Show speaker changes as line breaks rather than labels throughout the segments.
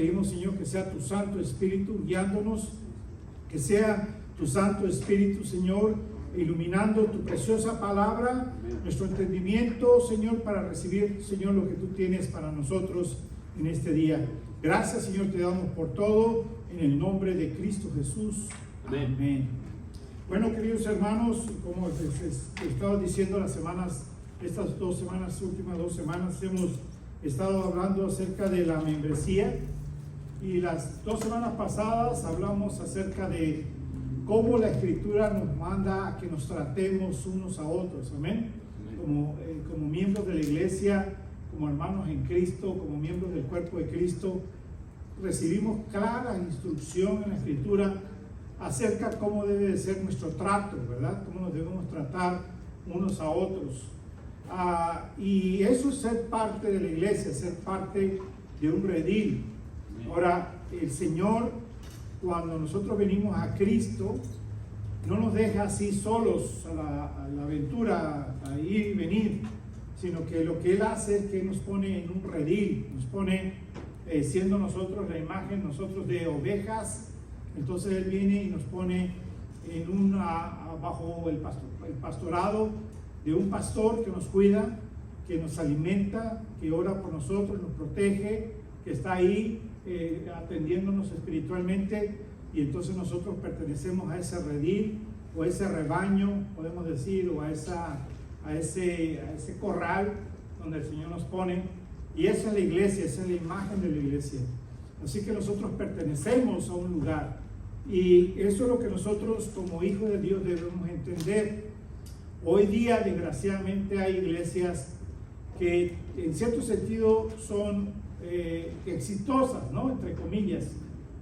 pedimos, Señor, que sea tu Santo Espíritu guiándonos, que sea tu Santo Espíritu, Señor, iluminando tu preciosa palabra, nuestro entendimiento, Señor, para recibir, Señor, lo que tú tienes para nosotros en este día. Gracias, Señor, te damos por todo, en el nombre de Cristo Jesús. Amén. Amén. Bueno, queridos hermanos, como les he estado diciendo las semanas, estas últimas dos semanas, hemos estado hablando acerca de la membresía, y las 2 semanas pasadas hablamos acerca de cómo la Escritura nos manda a que nos tratemos unos a otros, amén, como miembros de la iglesia, como hermanos en Cristo, como miembros del cuerpo de Cristo. Recibimos clara instrucción en la Escritura acerca de cómo debe de ser nuestro trato, ¿verdad? Cómo nos debemos tratar unos a otros. Y eso es ser parte de la iglesia, ser parte de un redil. Ahora, el Señor, cuando nosotros venimos a Cristo, no nos deja así solos a la aventura, a ir y venir, sino que lo que Él hace es que nos pone en un redil, nos pone, siendo nosotros la imagen, nosotros de ovejas. Entonces Él viene y nos pone bajo el pastorado de un pastor que nos cuida, que nos alimenta, que ora por nosotros, nos protege, que está ahí atendiéndonos espiritualmente. Y entonces nosotros pertenecemos a ese redil, o a ese rebaño, podemos decir, o a ese corral donde el Señor nos pone. Y esa es la iglesia, esa es la imagen de la iglesia. Así que nosotros pertenecemos a un lugar, y eso es lo que nosotros como hijos de Dios debemos entender. Hoy día, desgraciadamente, hay iglesias que en cierto sentido son exitosas, ¿no? Entre comillas.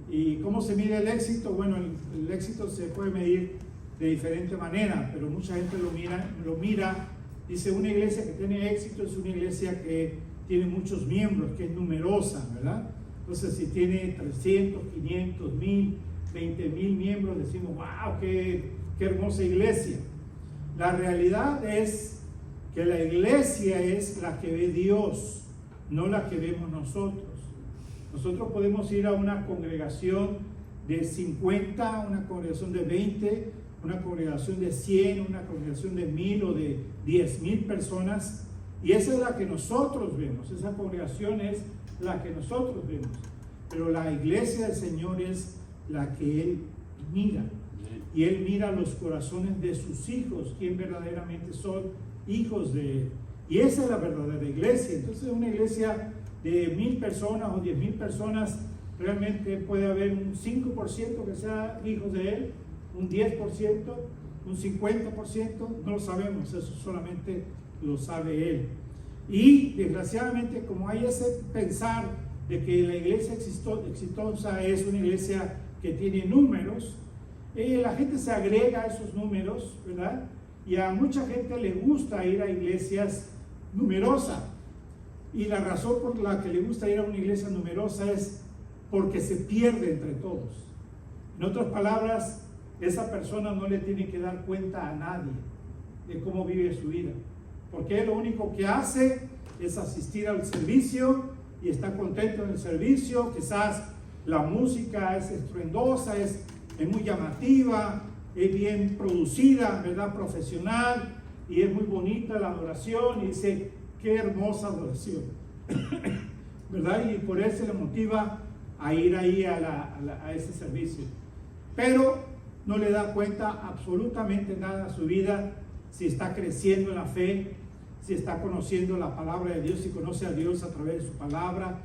¿Y cómo se mide el éxito? Bueno, el éxito se puede medir de diferente manera, pero mucha gente lo mira, dice, una iglesia que tiene éxito es una iglesia que tiene muchos miembros, que es numerosa, ¿verdad? Entonces, si tiene 300, 500, 1000, 20,000 miembros, decimos, wow, qué hermosa iglesia. La realidad es que la iglesia es la que ve Dios, no la que vemos nosotros. Nosotros podemos ir a una congregación de 50, una congregación de 20, una congregación de 100, una congregación de 1000 o de 10,000 personas, y esa es la que nosotros vemos, esa congregación es la que nosotros vemos. Pero la iglesia del Señor es la que Él mira. Y Él mira los corazones de sus hijos, quien verdaderamente son hijos de Él. Y esa es la verdadera iglesia. Entonces, una iglesia de 1000 personas o 10,000 personas, realmente puede haber un 5% que sea hijos de Él, un 10%, un 50%, no lo sabemos, eso solamente lo sabe Él. Y desgraciadamente, como hay ese pensar de que la iglesia exitosa es una iglesia que tiene números, la gente se agrega a esos números, ¿verdad? Y a mucha gente le gusta ir a iglesias numerosas. Y la razón por la que le gusta ir a una iglesia numerosa es porque se pierde entre todos. En otras palabras, esa persona no le tiene que dar cuenta a nadie de cómo vive su vida, porque él lo único que hace es asistir al servicio y está contento en el servicio. Quizás la música es estruendosa, es muy llamativa, es bien producida, ¿verdad? Profesional, y es muy bonita la adoración, y dice, qué hermosa adoración, ¿verdad? Y por eso le motiva a ir ahí a ese servicio. Pero no le da cuenta absolutamente nada a su vida, si está creciendo en la fe, si está conociendo la palabra de Dios, si conoce a Dios a través de su palabra,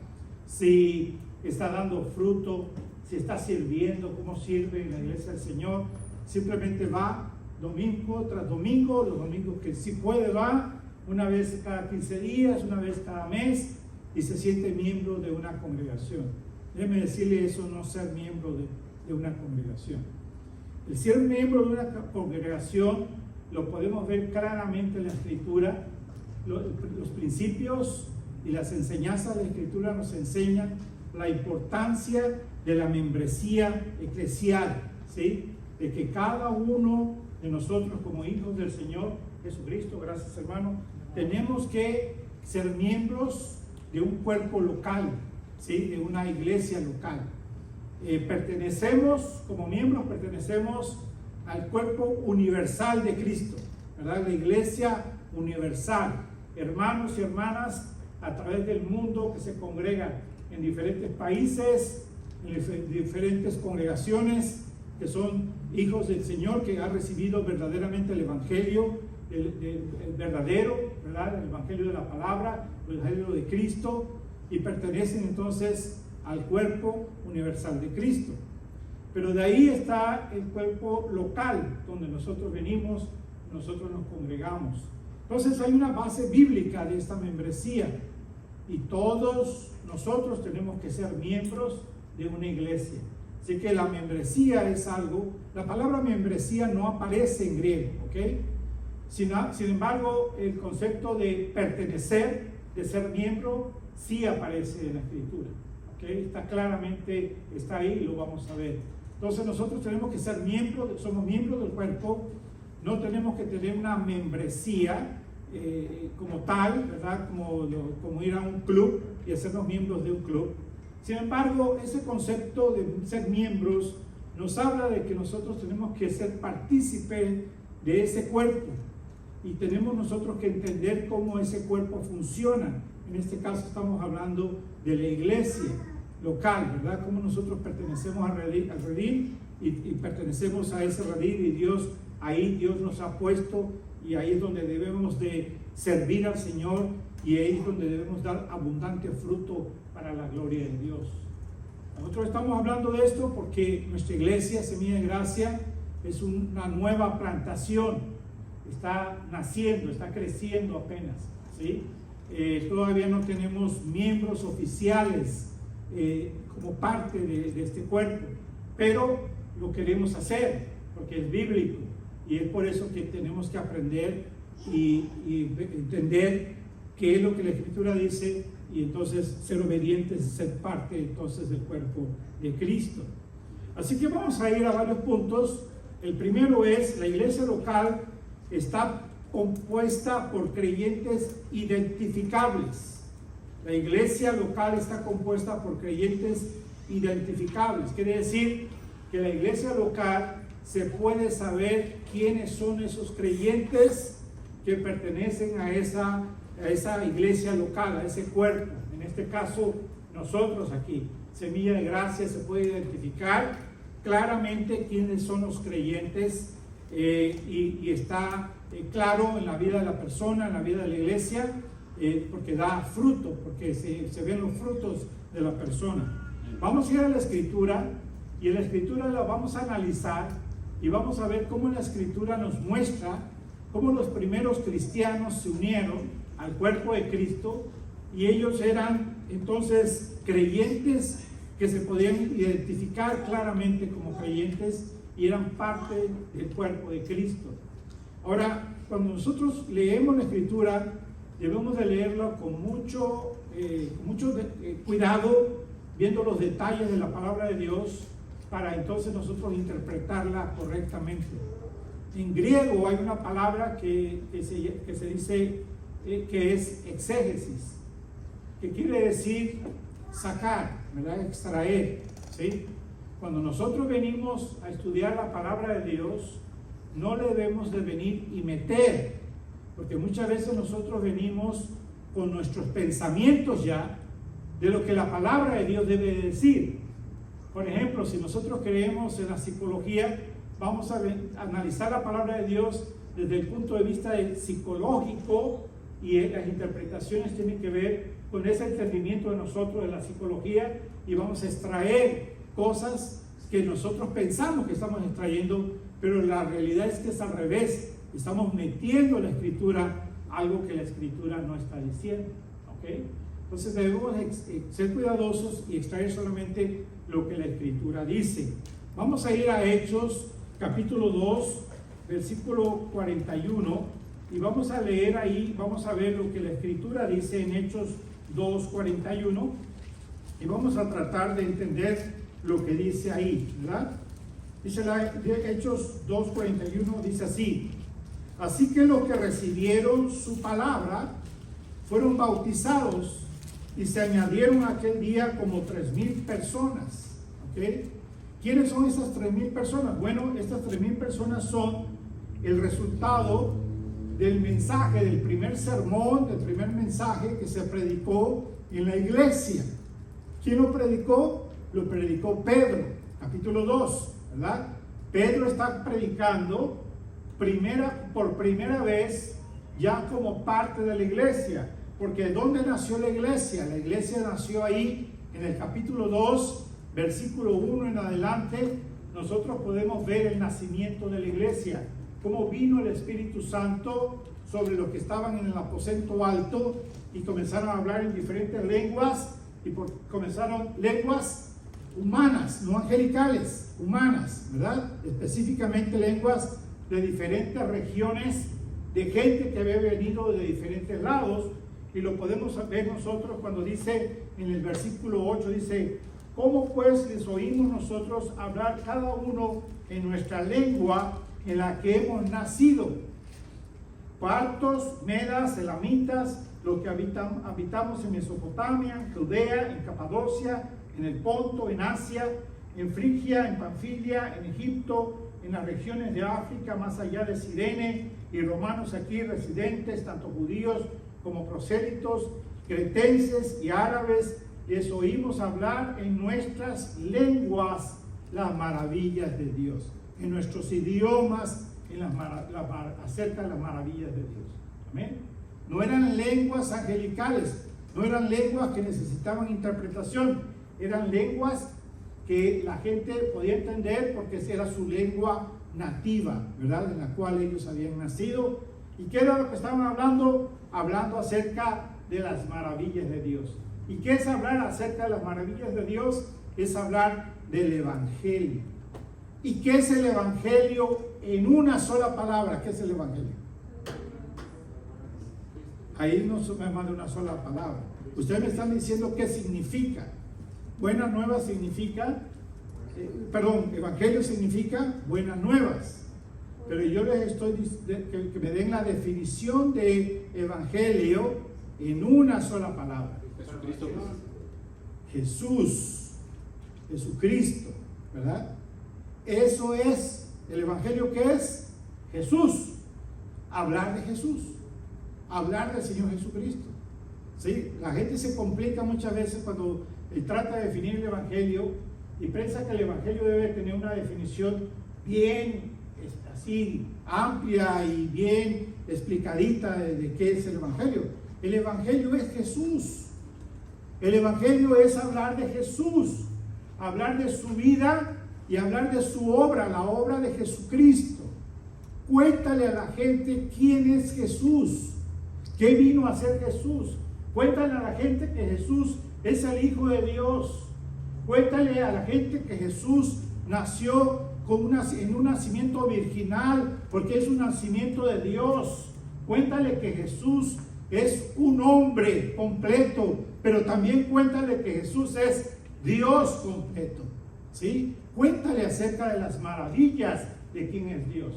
si está dando fruto, si está sirviendo, cómo sirve en la iglesia del Señor. Simplemente va domingo tras domingo, los domingos que sí puede va, una vez cada 15 días, una vez cada mes, y se siente miembro de una congregación. Déjeme decirle, eso no es ser miembro de una congregación. El ser miembro de una congregación lo podemos ver claramente en la Escritura. Los principios y las enseñanzas de la Escritura nos enseñan la importancia de la membresía eclesial, ¿sí? De que cada uno de nosotros como hijos del Señor Jesucristo, gracias hermano, tenemos que ser miembros de un cuerpo local, ¿sí? De una iglesia local. Como miembros, pertenecemos al cuerpo universal de Cristo, ¿verdad? La iglesia universal, hermanos y hermanas a través del mundo que se congregan en diferentes países, en diferentes congregaciones, que son hijos del Señor, que han recibido verdaderamente el Evangelio, el verdadero, ¿verdad? El Evangelio de la palabra, el Evangelio de Cristo, y pertenecen entonces al cuerpo universal de Cristo. Pero de ahí está el cuerpo local, donde nosotros venimos, nosotros nos congregamos. Entonces hay una base bíblica de esta membresía, y todos nosotros tenemos que ser miembros de una iglesia. Así que la membresía es algo, la palabra membresía no aparece en griego, ¿ok? Sin embargo, el concepto de pertenecer, de ser miembro, sí aparece en la Escritura, ¿ok? Está ahí y lo vamos a ver. Entonces nosotros tenemos que ser miembros, somos miembros del cuerpo, no tenemos que tener una membresía como tal, ¿verdad? Como ir a un club y hacernos miembros de un club. Sin embargo, ese concepto de ser miembros nos habla de que nosotros tenemos que ser partícipes de ese cuerpo, y tenemos nosotros que entender cómo ese cuerpo funciona. En este caso estamos hablando de la iglesia local, ¿verdad? Cómo nosotros pertenecemos al redil y pertenecemos a ese redil, y Dios nos ha puesto, y ahí es donde debemos de servir al Señor, y ahí es donde debemos dar abundante fruto para la gloria de Dios. Nosotros estamos hablando de esto porque nuestra iglesia, Semilla de Gracia, es una nueva plantación, está naciendo, está creciendo apenas, ¿sí? Todavía no tenemos miembros oficiales como parte de este cuerpo, pero lo queremos hacer porque es bíblico, y es por eso que tenemos que aprender y entender qué es lo que la Escritura dice, y entonces ser obedientes, ser parte entonces del cuerpo de Cristo. Así que vamos a ir a varios puntos. El primero es: la iglesia local está compuesta por creyentes identificables. La iglesia local está compuesta por creyentes identificables. Quiere decir que la iglesia local se puede saber quiénes son esos creyentes que pertenecen a esa iglesia local, a ese cuerpo. En este caso, nosotros aquí, Semilla de Gracia, se puede identificar claramente quiénes son los creyentes, y está claro en la vida de la persona, en la vida de la iglesia, porque da fruto, porque se ven los frutos de la persona. Vamos a ir a la Escritura, y en la Escritura la vamos a analizar, y vamos a ver cómo la Escritura nos muestra cómo los primeros cristianos se unieron al cuerpo de Cristo, y ellos eran entonces creyentes que se podían identificar claramente como creyentes, y eran parte del cuerpo de Cristo. Ahora, cuando nosotros leemos la Escritura, debemos de leerla con mucho cuidado, viendo los detalles de la palabra de Dios, para entonces nosotros interpretarla correctamente. En griego hay una palabra que se dice que es exégesis, que quiere decir sacar, ¿verdad? Extraer, ¿sí? Cuando nosotros venimos a estudiar la palabra de Dios, no le debemos de venir y meter, porque muchas veces nosotros venimos con nuestros pensamientos ya de lo que la palabra de Dios debe decir. Por ejemplo, si nosotros creemos en la psicología, vamos a analizar la palabra de Dios desde el punto de vista psicológico, y las interpretaciones tienen que ver con ese entendimiento de nosotros de la psicología, y vamos a extraer cosas que nosotros pensamos que estamos extrayendo, pero la realidad es que es al revés. Estamos metiendo en la Escritura algo que la Escritura no está diciendo, ¿ok? Entonces debemos ser cuidadosos y extraer solamente lo que la Escritura dice. Vamos a ir a Hechos capítulo 2, versículo 41, y vamos a leer ahí, vamos a ver lo que la Escritura dice en Hechos 2, 41, y vamos a tratar de entender lo que dice ahí, ¿verdad? Dice Hechos 2, 41, dice así: así que los que recibieron su palabra fueron bautizados, y se añadieron aquel día como 3,000 personas. ¿Okay? ¿Quiénes son esas 3,000 personas? Bueno, estas 3,000 personas son el resultado del mensaje, del primer sermón, del primer mensaje que se predicó en la iglesia. ¿Quién lo predicó? Lo predicó Pedro, capítulo 2, ¿verdad? Pedro está predicando por primera vez ya como parte de la iglesia. Porque ¿dónde nació la iglesia? La iglesia nació ahí en el capítulo 2, versículo 1 en adelante. Nosotros podemos ver el nacimiento de la iglesia, cómo vino el Espíritu Santo sobre los que estaban en el aposento alto y comenzaron a hablar en diferentes lenguas, y comenzaron lenguas humanas, no angelicales, humanas, ¿verdad? Específicamente lenguas de diferentes regiones, de gente que había venido de diferentes lados. Y lo podemos ver nosotros cuando dice en el versículo 8, dice: ¿cómo pues les oímos nosotros hablar cada uno en nuestra lengua en la que hemos nacido? Partos, medas, elamitas, los que habitamos en Mesopotamia, en Judea, en Capadocia, en el Ponto, en Asia, en Frigia, en Panfilia, en Egipto, en las regiones de África, más allá de Cirene, y romanos aquí residentes, tanto judíos como prosélitos, cretenses y árabes, les oímos hablar en nuestras lenguas las maravillas de Dios, en nuestros idiomas, acerca de las maravillas de Dios. Amén. No eran lenguas angelicales, no eran lenguas que necesitaban interpretación, eran lenguas que la gente podía entender porque era su lengua nativa, ¿verdad? En la cual ellos habían nacido. ¿Y qué era lo que estaban hablando? Hablando acerca de las maravillas de Dios. ¿Y qué es hablar acerca de las maravillas de Dios? Es hablar del Evangelio. ¿Y qué es el Evangelio en una sola palabra? ¿Qué es el Evangelio? Ahí no es más de una sola palabra. Ustedes me están diciendo qué significa. Buenas nuevas significa, Evangelio significa buenas nuevas. Pero yo les estoy diciendo que me den la definición de Evangelio en una sola palabra.
Jesucristo.
Jesús, Jesucristo, ¿verdad? Eso es el Evangelio. ¿Qué es? Jesús. Hablar de Jesús, hablar del Señor Jesucristo. ¿Sí? La gente se complica muchas veces cuando trata de definir el Evangelio y piensa que el Evangelio debe tener una definición bien así amplia y bien explicadita de qué es el Evangelio. El Evangelio es Jesús. El Evangelio es hablar de Jesús, hablar de su vida y hablar de su obra, la obra de Jesucristo. Cuéntale a la gente quién es Jesús, qué vino a ser Jesús. Cuéntale a la gente que Jesús es el Hijo de Dios. Cuéntale a la gente que Jesús nació en un nacimiento virginal, porque es un nacimiento de Dios. Cuéntale que Jesús es un hombre completo, pero también cuéntale que Jesús es Dios completo. ¿Sí? Cuéntale acerca de las maravillas de quién es Dios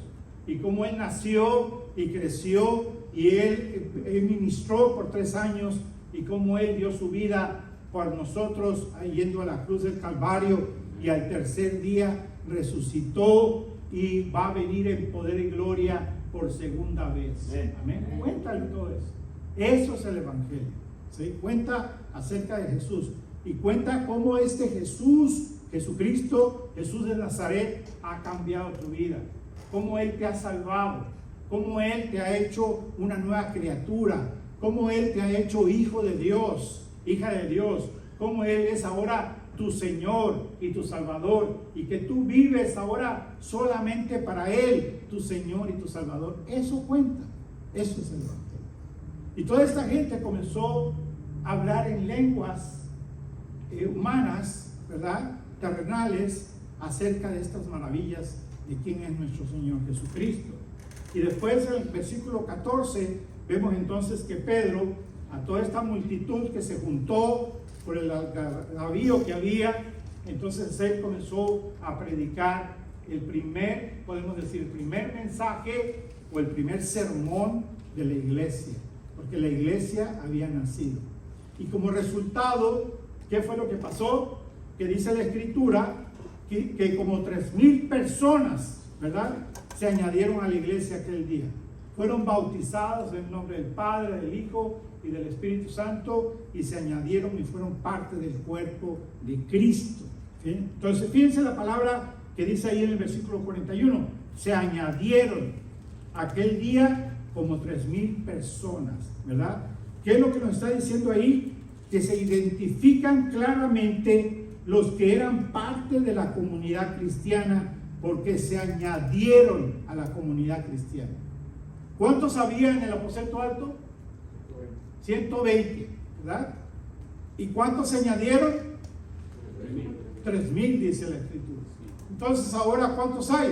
y cómo Él nació y creció y Él ministró por 3 años y cómo Él dio su vida por nosotros yendo a la cruz del Calvario y al tercer día resucitó y va a venir en poder y gloria por segunda vez. Amén. Cuéntale todo eso. Eso es el Evangelio. ¿Sí? Cuenta acerca de Jesús y cuenta cómo este Jesús, Jesucristo, Jesús de Nazaret, ha cambiado tu vida, cómo Él te ha salvado, cómo Él te ha hecho una nueva criatura, cómo Él te ha hecho hijo de Dios, hija de Dios, cómo Él es ahora tu Señor y tu Salvador, y que tú vives ahora solamente para Él, tu Señor y tu Salvador. Eso cuenta, eso es el Evangelio. Y toda esta gente comenzó a hablar en lenguas humanas, ¿verdad?, terrenales, acerca de estas maravillas de quién es nuestro Señor Jesucristo. Y después en el versículo 14 vemos entonces que Pedro, a toda esta multitud que se juntó por el navío que había, entonces él comenzó a predicar el primer mensaje o el primer sermón de la iglesia, porque la iglesia había nacido. Y como resultado, ¿qué fue lo que pasó? Que dice la Escritura que como 3,000 personas, ¿verdad?, se añadieron a la iglesia aquel día. Fueron bautizados en el nombre del Padre, del Hijo y del Espíritu Santo, y se añadieron y fueron parte del cuerpo de Cristo. ¿Sí? Entonces, fíjense la palabra que dice ahí en el versículo 41. Se añadieron aquel día como 3,000 personas, ¿verdad? ¿Qué es lo que nos está diciendo ahí? Que se identifican claramente los que eran parte de la comunidad cristiana, porque se añadieron a la comunidad cristiana. ¿Cuántos había en el aposento alto? 120, ¿verdad? ¿Y cuántos se añadieron? 3,000, dice la Escritura. Entonces, ahora, ¿cuántos hay?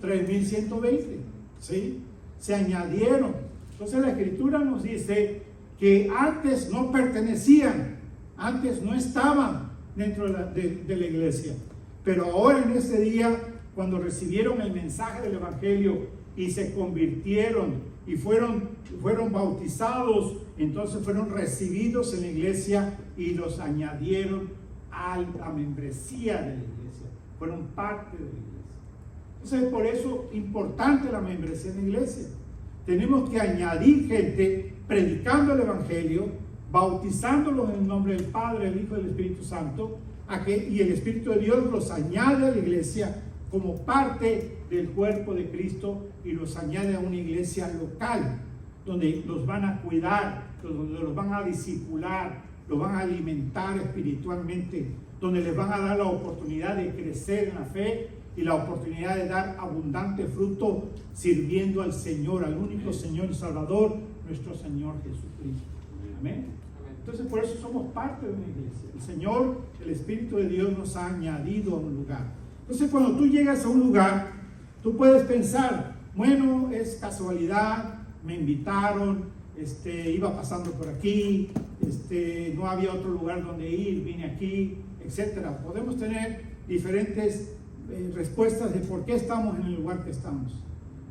3,120, ¿sí? Se añadieron. Entonces, la Escritura nos dice que antes no pertenecían, antes no estaban dentro de la iglesia. Pero ahora, en este día, cuando recibieron el mensaje del Evangelio y se convirtieron y fueron bautizados, entonces fueron recibidos en la iglesia y los añadieron a la membresía de la iglesia. Fueron parte de la iglesia. Entonces, por eso es importante la membresía en la iglesia. Tenemos que añadir gente predicando el Evangelio, bautizándolos en el nombre del Padre, del Hijo y del Espíritu Santo, y el Espíritu de Dios los añade a la iglesia como parte del cuerpo de Cristo, y los añade a una iglesia local, donde los van a cuidar, donde los van a discipular, los van a alimentar espiritualmente, donde les van a dar la oportunidad de crecer en la fe y la oportunidad de dar abundante fruto sirviendo al Señor, al único Señor y Salvador, nuestro Señor Jesucristo. Amén. Entonces, por eso somos parte de una iglesia. El Señor, el Espíritu de Dios, nos ha añadido a un lugar. Entonces, cuando tú llegas a un lugar, tú puedes pensar, bueno, es casualidad, me invitaron, iba pasando por aquí, no había otro lugar donde ir, vine aquí, etcétera. Podemos tener diferentes respuestas de por qué estamos en el lugar que estamos.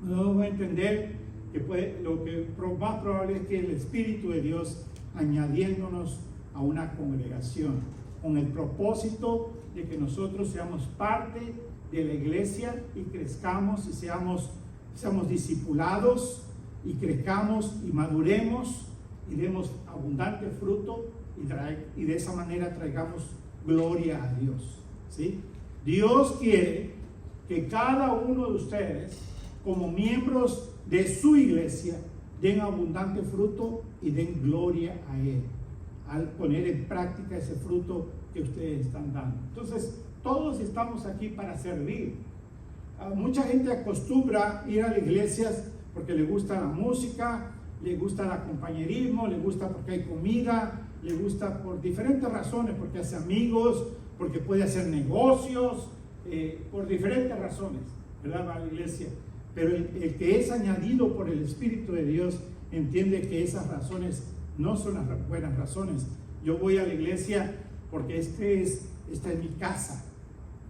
No vamos a entender que lo que más probable es que el Espíritu de Dios añadiéndonos a una congregación con el propósito de que nosotros seamos parte de la iglesia y crezcamos y seamos discipulados y crezcamos y maduremos y demos abundante fruto y de esa manera traigamos gloria a Dios, ¿sí? Dios quiere que cada uno de ustedes, como miembros de su iglesia, den abundante fruto y den gloria a Él, al poner en práctica ese fruto que ustedes están dando. Entonces, todos estamos aquí para servir. Mucha gente acostumbra ir a las iglesias porque le gusta la música, le gusta el compañerismo, le gusta porque hay comida, le gusta por diferentes razones, porque hace amigos, porque puede hacer negocios, por diferentes razones, ¿verdad? Va a la iglesia. Pero el que es añadido por el Espíritu de Dios entiende que esas razones no son las buenas razones. Yo voy a la iglesia porque esta es mi casa,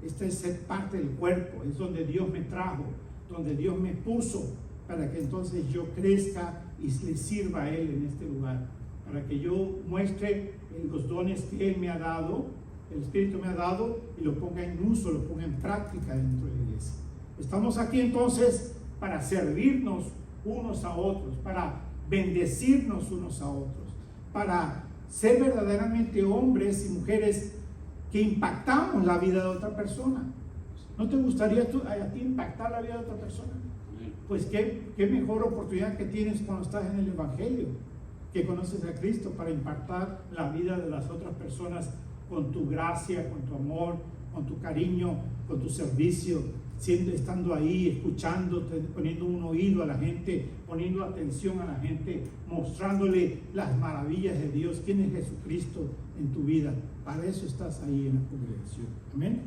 esta es ser parte del cuerpo, es donde Dios me trajo, donde Dios me puso, para que entonces yo crezca y le sirva a Él en este lugar, para que yo muestre los dones que Él me ha dado, el Espíritu me ha dado, y lo ponga en uso, lo ponga en práctica dentro de la iglesia. Estamos aquí entonces para servirnos unos a otros, para bendecirnos unos a otros, para ser verdaderamente hombres y mujeres que impactamos la vida de otra persona. ¿No te gustaría a ti impactar la vida de otra persona? Pues qué mejor oportunidad que tienes cuando estás en el Evangelio, que conoces a Cristo, para impactar la vida de las otras personas con tu gracia, con tu amor, con tu cariño, con tu servicio, estando ahí, escuchando, poniendo un oído a la gente, poniendo atención a la gente, mostrándole las maravillas de Dios, quién es Jesucristo en tu vida. Para eso estás ahí en la congregación. Amén.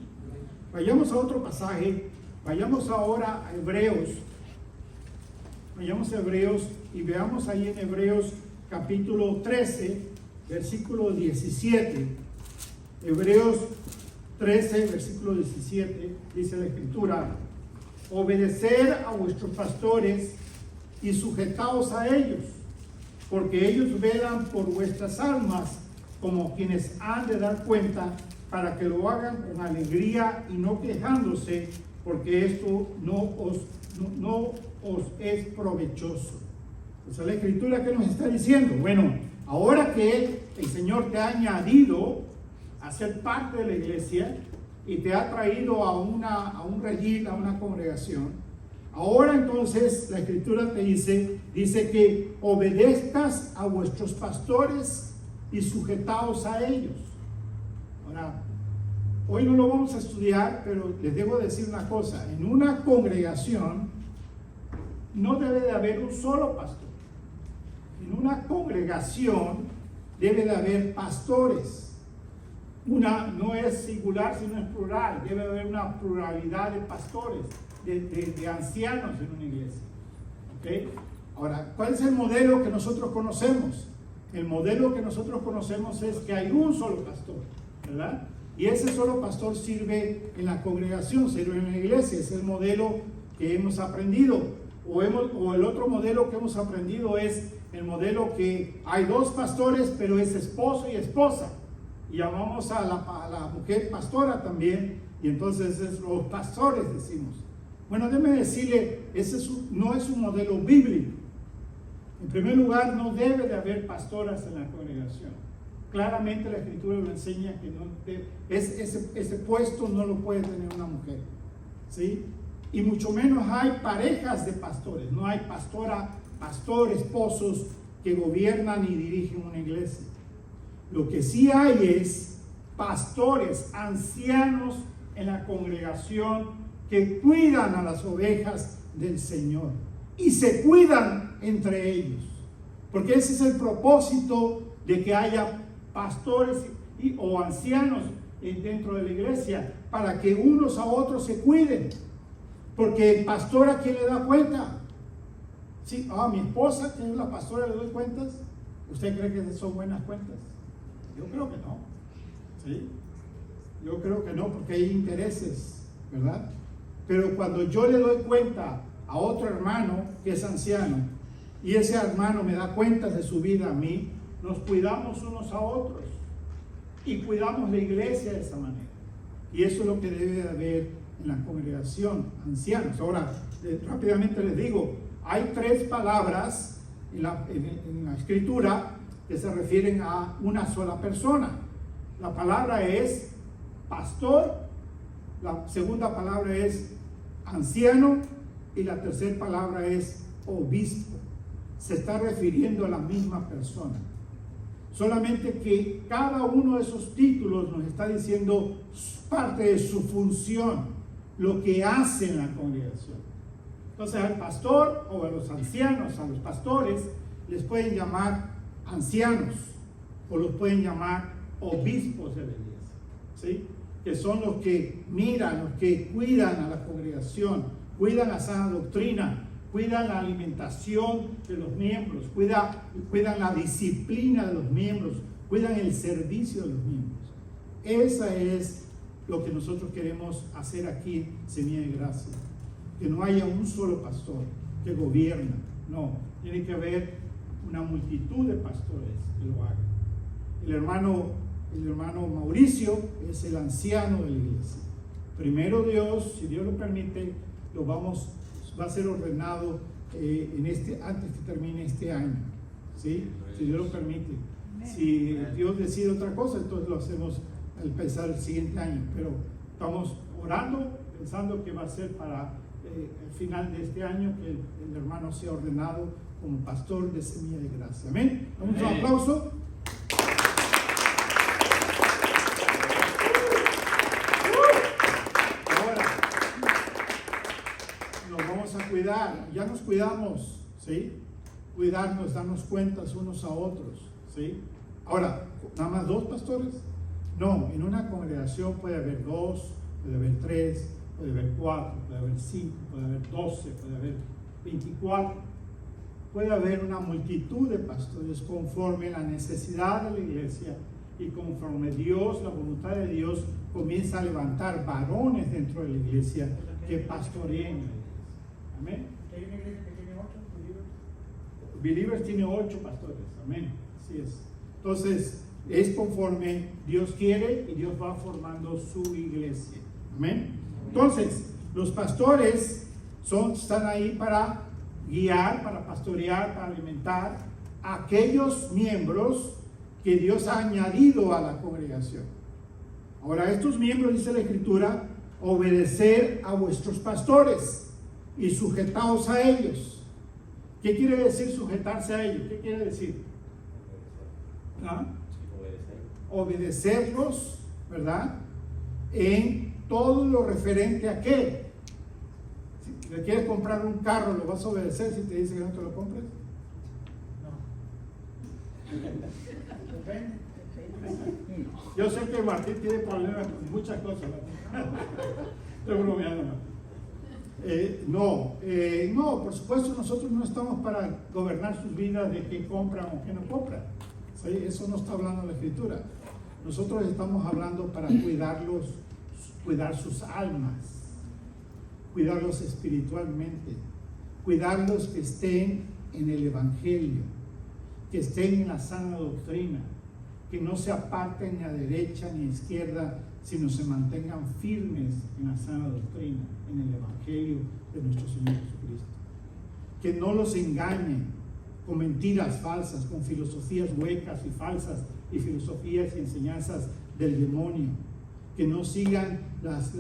Vayamos a otro pasaje, vayamos ahora a Hebreos. Vayamos a Hebreos y veamos ahí en Hebreos capítulo 13, versículo 17. Hebreos 13, versículo 17, dice la Escritura: obedecer a vuestros pastores y sujetaos a ellos, porque ellos velan por vuestras almas como quienes han de dar cuenta, para que lo hagan con alegría y no quejándose, porque esto no os es provechoso. Entonces la Escritura, ¿qué nos está diciendo? Bueno, ahora que el Señor te ha añadido a ser parte de la iglesia y te ha traído a un redil, a una congregación, ahora entonces la Escritura te dice que obedezcas a vuestros pastores y sujetaos a ellos. Ahora, hoy no lo vamos a estudiar, pero les debo decir una cosa: en una congregación no debe de haber un solo pastor. En una congregación debe de haber pastores. Una no es singular, sino es plural. Debe de haber una pluralidad de pastores, de ancianos en una iglesia. ¿Okay? Ahora, ¿cuál es el modelo que nosotros conocemos? El modelo que nosotros conocemos es que hay un solo pastor, ¿verdad? Y ese solo pastor sirve en la congregación, sirve en la iglesia. Es el modelo que hemos aprendido. O el otro modelo que hemos aprendido es el modelo que hay dos pastores, pero es esposo y esposa. Y llamamos a la mujer pastora también, y entonces es los pastores, decimos. Bueno, déjeme decirle, no es un modelo bíblico. En primer lugar, no debe de haber pastoras en la congregación. Claramente la Escritura lo enseña que ese puesto no lo puede tener una mujer, ¿sí? Y mucho menos hay parejas de pastores. No hay pastor, esposos que gobiernan y dirigen una iglesia. Lo que sí hay es pastores, ancianos en la congregación que cuidan a las ovejas del Señor y se cuidan entre ellos, porque ese es el propósito de que haya pastores o ancianos dentro de la iglesia, para que unos a otros se cuiden. Porque el pastor, ¿a quién le da cuenta? Sí, a mi esposa, que es la pastora, le doy cuentas. ¿Usted cree que son buenas cuentas? Yo creo que no. ¿Sí? Yo creo que no, porque hay intereses, ¿verdad? Pero cuando yo le doy cuenta a otro hermano que es anciano, y ese hermano me da cuentas de su vida a mí, nos cuidamos unos a otros y cuidamos la iglesia de esa manera. Y eso es lo que debe de haber en la congregación, ancianos. Ahora, rápidamente les digo, hay 3 palabras en la Escritura que se refieren a una sola persona. La palabra es pastor, la segunda palabra es anciano y la tercera palabra es obispo. Se está refiriendo a la misma persona. Solamente que cada uno de esos títulos nos está diciendo parte de su función, lo que hace en la congregación. Entonces al pastor o a los ancianos, a los pastores, les pueden llamar ancianos o los pueden llamar obispos de la iglesia, ¿sí? Que son los que miran, los que cuidan a la congregación, cuidan la sana doctrina, cuidan la alimentación de los miembros, cuidan la disciplina de los miembros, cuidan el servicio de los miembros. Esa es lo que nosotros queremos hacer aquí en Semilla de Gracia. Que no haya un solo pastor que gobierna. No, tiene que haber una multitud de pastores que lo hagan. El hermano Mauricio es el anciano de la iglesia. Primero Dios, si Dios lo permite, va a ser ordenado antes que termine este año, ¿sí? Si Dios lo permite. Si Dios decide otra cosa, entonces lo hacemos al empezar el siguiente año, pero estamos orando, pensando que va a ser para el final de este año que el hermano sea ordenado como pastor de Semilla de Gracia. Amén. Damos un aplauso. Ahora nos vamos a cuidar, ya nos cuidamos, ¿sí? Cuidarnos, darnos cuentas unos a otros, ¿sí? Ahora, ¿nada más 2 pastores? No, en una congregación puede haber 2, puede haber 3, puede haber 4, puede haber 5, puede haber 12, puede haber 24. Puede haber una multitud de pastores conforme la necesidad de la iglesia y conforme Dios, la voluntad de Dios, comienza a levantar varones dentro de la iglesia que pastoreen la iglesia. Amén. Believers tiene 8 pastores, amén, así es. Entonces, es conforme Dios quiere y Dios va formando su iglesia, amén. Entonces, los pastores están ahí para guiar, para pastorear, para alimentar a aquellos miembros que Dios ha añadido a la congregación. Ahora, estos miembros, dice la Escritura, obedecer a vuestros pastores y sujetaos a ellos. ¿Qué quiere decir sujetarse a ellos? ¿Qué quiere decir? ¿Ah? Obedecerlos, ¿verdad? En todo lo referente a qué. Si le quieres comprar un carro, ¿lo vas a obedecer si te dice que no te lo compres? No. Yo sé que Martín tiene problemas con muchas cosas. Estoy bromeando. No, por supuesto nosotros no estamos para gobernar sus vidas de qué compran o qué no compran. ¿Sí? Eso no está hablando la Escritura. Nosotros estamos hablando para cuidar sus almas, cuidarlos espiritualmente, cuidarlos que estén en el Evangelio, que estén en la sana doctrina, que no se aparten ni a derecha ni a izquierda, sino se mantengan firmes en la sana doctrina, en el Evangelio de nuestro Señor Jesucristo. Que no los engañen con mentiras falsas, con filosofías huecas y falsas, y filosofías y enseñanzas del demonio. Que no sigan las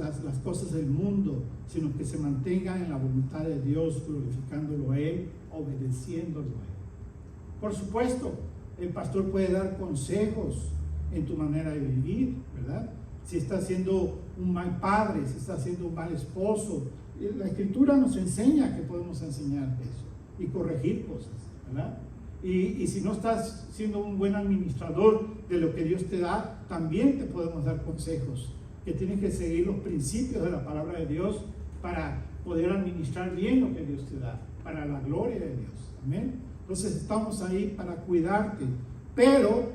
cosas del mundo, sino que se mantengan en la voluntad de Dios, glorificándolo a Él, obedeciéndolo a Él. Por supuesto, el pastor puede dar consejos en tu manera de vivir, ¿verdad? Si estás siendo un mal padre, si estás siendo un mal esposo, la Escritura nos enseña que podemos enseñar eso y corregir cosas, ¿verdad? Y si no estás siendo un buen administrador de lo que Dios te da, también te podemos dar consejos, que tienes que seguir los principios de la palabra de Dios para poder administrar bien lo que Dios te da, para la gloria de Dios, amén. Entonces estamos ahí para cuidarte. Pero,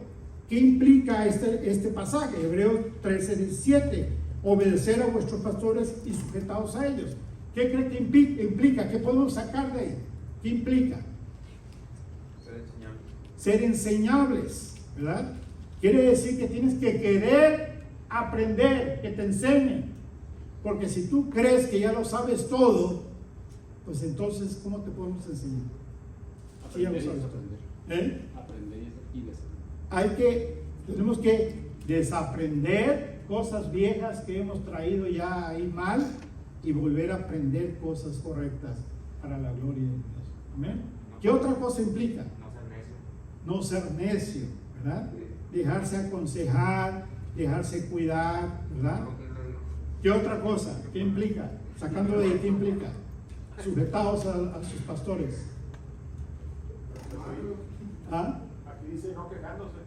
¿qué implica este pasaje? Hebreos 13:17, obedecer a vuestros pastores y sujetaos a ellos. ¿Qué cree que implica? ¿Qué podemos sacar de ahí? ¿Qué implica? Ser enseñables, ¿verdad? Quiere decir que tienes que querer aprender, que te enseñen. Porque si tú crees que ya lo sabes todo, pues entonces, ¿cómo te podemos enseñar? Sí, ya lo sabes todo.
Aprender y desaprender.
Tenemos que desaprender cosas viejas que hemos traído ya ahí mal y volver a aprender cosas correctas para la gloria de Dios. Amén. ¿Qué otra cosa implica? No ser necio, ¿verdad? Dejarse aconsejar, dejarse cuidar, ¿verdad? ¿Qué otra cosa? ¿Qué implica? Sacando de ahí, ¿qué implica? Sujetados a sus pastores. ¿Ah?
Aquí dice no quejándose.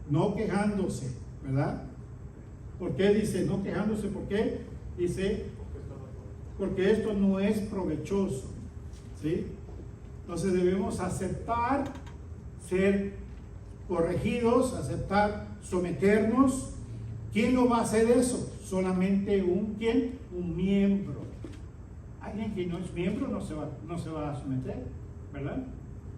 No quejándose, ¿verdad? ¿Por qué dice no quejándose? ¿Por qué? Dice, porque esto no es provechoso, ¿sí? Entonces debemos aceptar ser corregidos, aceptar someternos. ¿Quién no va a hacer eso? Solamente un miembro. Alguien que no es miembro no se va a someter, ¿verdad?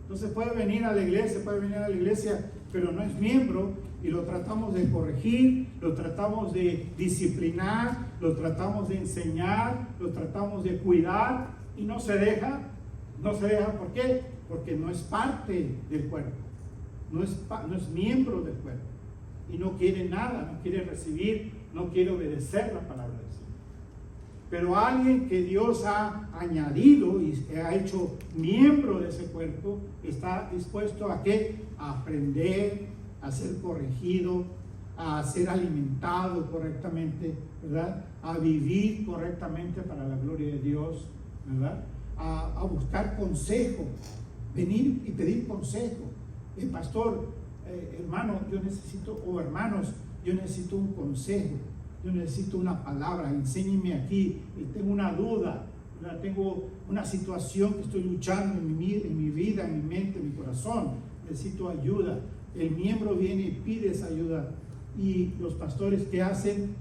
Entonces puede venir a la iglesia, pero no es miembro, y lo tratamos de corregir, lo tratamos de disciplinar, lo tratamos de enseñar, lo tratamos de cuidar, y no se deja. ¿Por qué? Porque no es parte del cuerpo, no es miembro del cuerpo, y no quiere nada, no quiere recibir, no quiere obedecer la palabra del Señor. Pero alguien que Dios ha añadido y ha hecho miembro de ese cuerpo, está dispuesto a ¿qué? A aprender, a ser corregido, a ser alimentado correctamente, ¿verdad? A vivir correctamente para la gloria de Dios, ¿verdad? A buscar consejo, venir y pedir consejo. El pastor, hermano, hermanos, yo necesito un consejo, yo necesito una palabra, enséñeme aquí, tengo una duda, ¿verdad? Tengo una situación que estoy luchando en mi vida, en mi mente, en mi corazón, necesito ayuda. El miembro viene y pide esa ayuda, y los pastores, ¿qué hacen?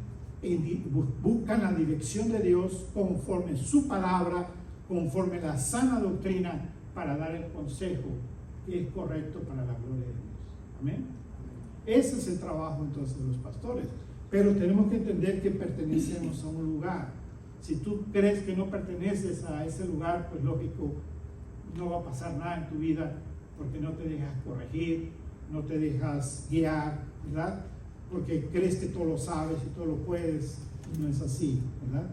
Buscan la dirección de Dios conforme su palabra, conforme la sana doctrina, para dar el consejo que es correcto para la gloria de Dios. Amén. Ese es el trabajo entonces de los pastores. Pero tenemos que entender que pertenecemos a un lugar. Si tú crees que no perteneces a ese lugar, pues lógico, no va a pasar nada en tu vida porque no te dejas corregir, no te dejas guiar, ¿verdad? Porque crees que todo lo sabes y todo lo puedes, y no es así, ¿verdad?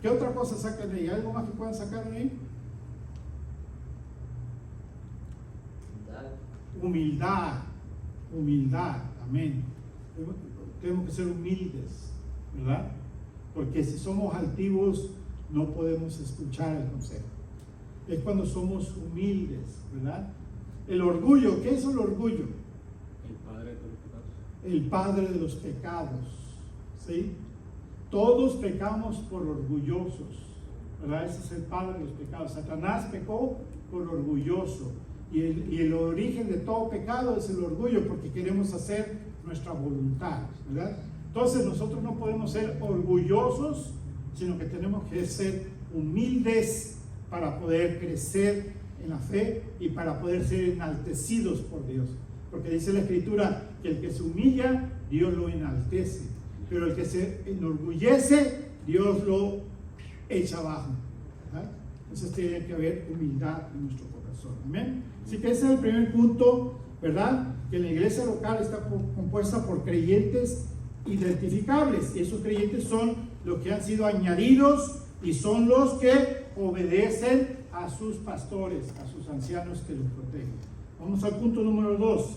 ¿Qué otra cosa sacan de ahí? ¿Algo más que puedan sacar de ahí? Humildad, amén. Tenemos que ser humildes, ¿verdad? Porque si somos altivos no podemos escuchar el consejo. Es cuando somos humildes, ¿verdad? El orgullo, ¿qué es el orgullo? El padre de los pecados, ¿sí? Todos pecamos por orgullosos, ¿verdad? Ese es el padre de los pecados. Satanás pecó por orgulloso. Y el origen de todo pecado es el orgullo, porque queremos hacer nuestra voluntad, ¿verdad? Entonces nosotros no podemos ser orgullosos, sino que tenemos que ser humildes para poder crecer en la fe y para poder ser enaltecidos por Dios. Porque dice la Escritura que el que se humilla, Dios lo enaltece. Pero el que se enorgullece, Dios lo echa abajo, ¿verdad? Entonces tiene que haber humildad en nuestro corazón. Amén. Así que ese es el primer punto, ¿verdad? Que la iglesia local está compuesta por creyentes identificables. Y esos creyentes son los que han sido añadidos y son los que obedecen a sus pastores, a sus ancianos que los protegen. Vamos al punto número 2.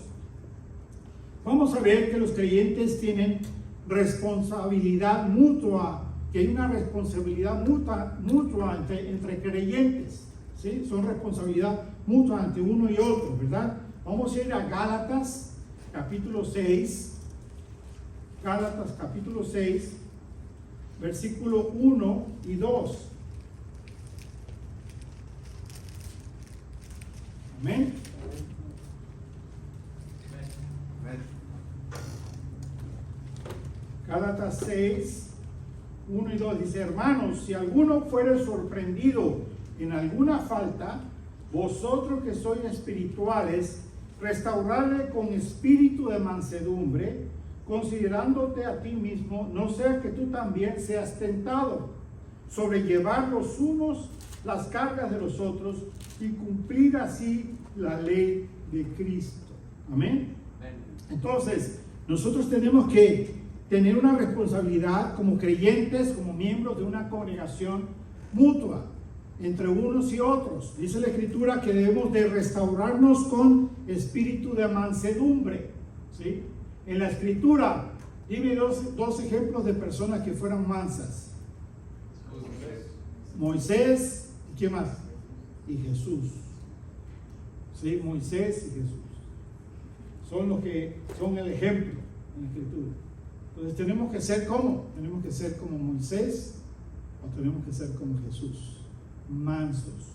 Vamos a ver que los creyentes tienen responsabilidad mutua, que hay una responsabilidad mutua entre creyentes, ¿sí? Son responsabilidad mutua ante uno y otro, ¿verdad? Vamos a ir a Gálatas capítulo 6, Gálatas capítulo 6, versículo 1 y 2. Amén. Gálatas 6, 1 y 2 dice: hermanos, si alguno fuere sorprendido en alguna falta, vosotros que sois espirituales, restaurarle con espíritu de mansedumbre, considerándote a ti mismo, no sea que tú también seas tentado, sobrellevar los unos las cargas de los otros y cumplir así la ley de Cristo. Amén. Entonces, nosotros tenemos que tener una responsabilidad como creyentes, como miembros de una congregación mutua entre unos y otros. Dice la Escritura que debemos de restaurarnos con espíritu de mansedumbre, ¿sí? En la Escritura, dime dos ejemplos de personas que fueran mansas. Moisés, ¿y quién más? Y Jesús. ¿Sí? Moisés y Jesús son los que son el ejemplo en la Escritura. Entonces tenemos que ser como, tenemos que ser como Moisés o tenemos que ser como Jesús, mansos.